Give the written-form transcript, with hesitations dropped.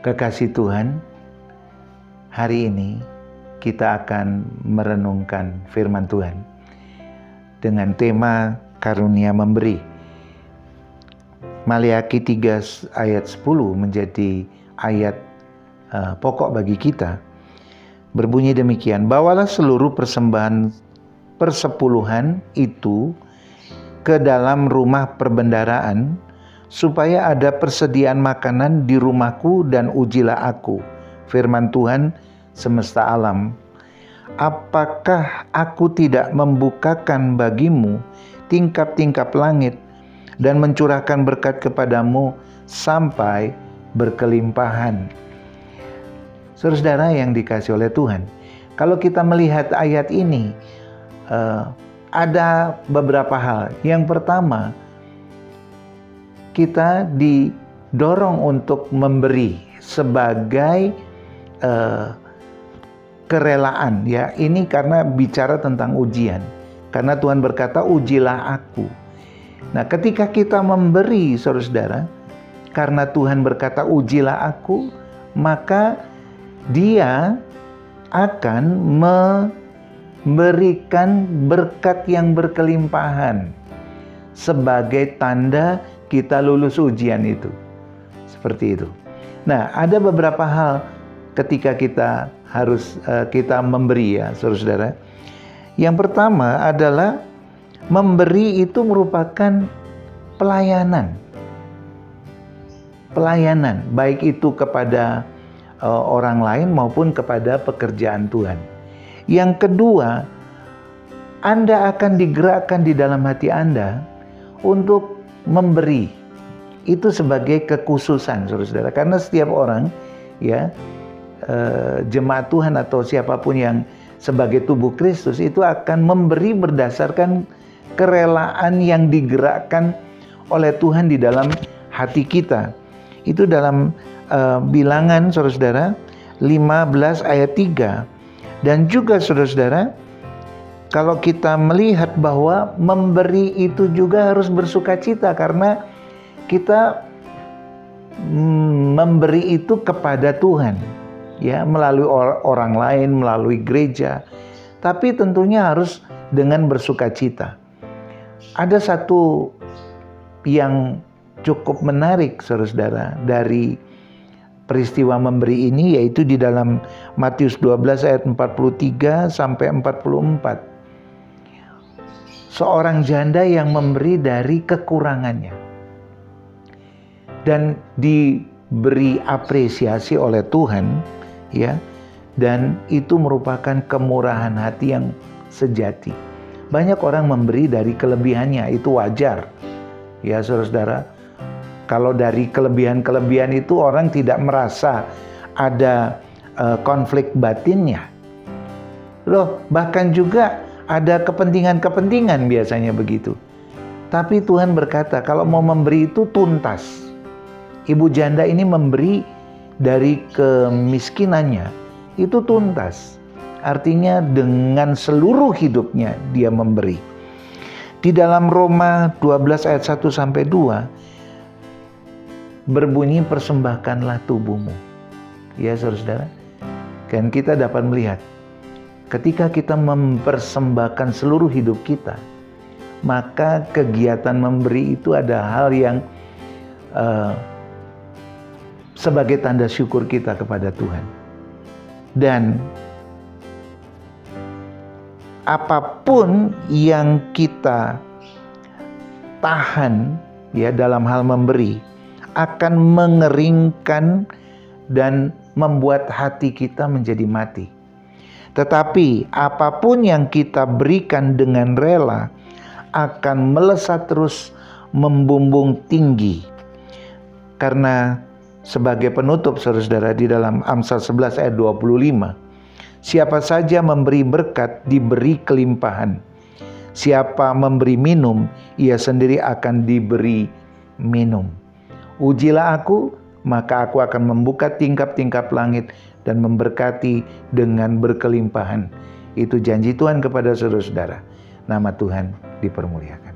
Kekasih Tuhan, hari ini kita akan merenungkan firman Tuhan dengan tema karunia memberi. Maleakhi 3 ayat 10 menjadi ayat pokok bagi kita. Berbunyi demikian, bawalah seluruh persembahan persepuluhan itu ke dalam rumah perbendaharaan, supaya ada persediaan makanan di rumahku, dan ujilah aku, firman Tuhan semesta alam. Apakah aku tidak membukakan bagimu tingkap-tingkap langit dan mencurahkan berkat kepadamu sampai berkelimpahan? Saudara yang dikasihi oleh Tuhan, kalau kita melihat ayat ini, ada beberapa hal. Yang pertama, kita didorong untuk memberi sebagai kerelaan, ya. Ini karena bicara tentang ujian. Karena Tuhan berkata, ujilah aku. Nah, ketika kita memberi, saudara, karena Tuhan berkata ujilah aku, maka Dia akan memberikan berkat yang berkelimpahan sebagai tanda kita lulus ujian itu. Seperti itu. Nah, ada beberapa hal ketika kita harus kita memberi, ya saudara. Yang pertama adalah memberi itu merupakan pelayanan. Pelayanan, baik itu kepada orang lain maupun kepada pekerjaan Tuhan. Yang kedua, Anda akan digerakkan di dalam hati Anda untuk memberi. Itu sebagai kekhususan, saudara. Karena setiap orang, ya, jemaat Tuhan atau siapapun yang sebagai tubuh Kristus itu akan memberi berdasarkan kerelaan yang digerakkan oleh Tuhan di dalam hati kita. Itu dalam Bilangan, saudara, 15 ayat 3. Dan juga saudara, kalau kita melihat bahwa memberi itu juga harus bersukacita, karena kita memberi itu kepada Tuhan, ya, melalui orang lain, melalui gereja, tapi tentunya harus dengan bersukacita. Ada satu yang cukup menarik, saudara, dari peristiwa memberi ini, yaitu di dalam Matius 12 ayat 43 sampai 44. Seorang janda yang memberi dari kekurangannya dan diberi apresiasi oleh Tuhan, ya, dan itu merupakan kemurahan hati yang sejati. Banyak orang memberi dari kelebihannya, itu wajar, ya saudara. Kalau dari kelebihan-kelebihan itu orang tidak merasa ada konflik batinnya. Loh, bahkan juga ada kepentingan-kepentingan biasanya begitu. Tapi Tuhan berkata kalau mau memberi itu tuntas. Ibu janda ini memberi dari kemiskinannya, itu tuntas. Artinya dengan seluruh hidupnya dia memberi. Di dalam Roma 12 ayat 1 sampai 2 berbunyi, persembahkanlah tubuhmu. Ya saudara, kan kita dapat melihat ketika kita mempersembahkan seluruh hidup kita, maka kegiatan memberi itu ada hal yang sebagai tanda syukur kita kepada Tuhan. Dan apapun yang kita tahan, ya, dalam hal memberi akan mengeringkan dan membuat hati kita menjadi mati. Tetapi apapun yang kita berikan dengan rela akan melesat terus, membumbung tinggi. Karena sebagai penutup, saudara, di dalam Amsal 11 ayat 25, siapa saja memberi berkat diberi kelimpahan. Siapa memberi minum, ia sendiri akan diberi minum. Ujilah aku, maka aku akan membuka tingkap-tingkap langit dan memberkati dengan berkelimpahan. Itu janji Tuhan kepada saudara-saudara. Nama Tuhan dipermuliakan.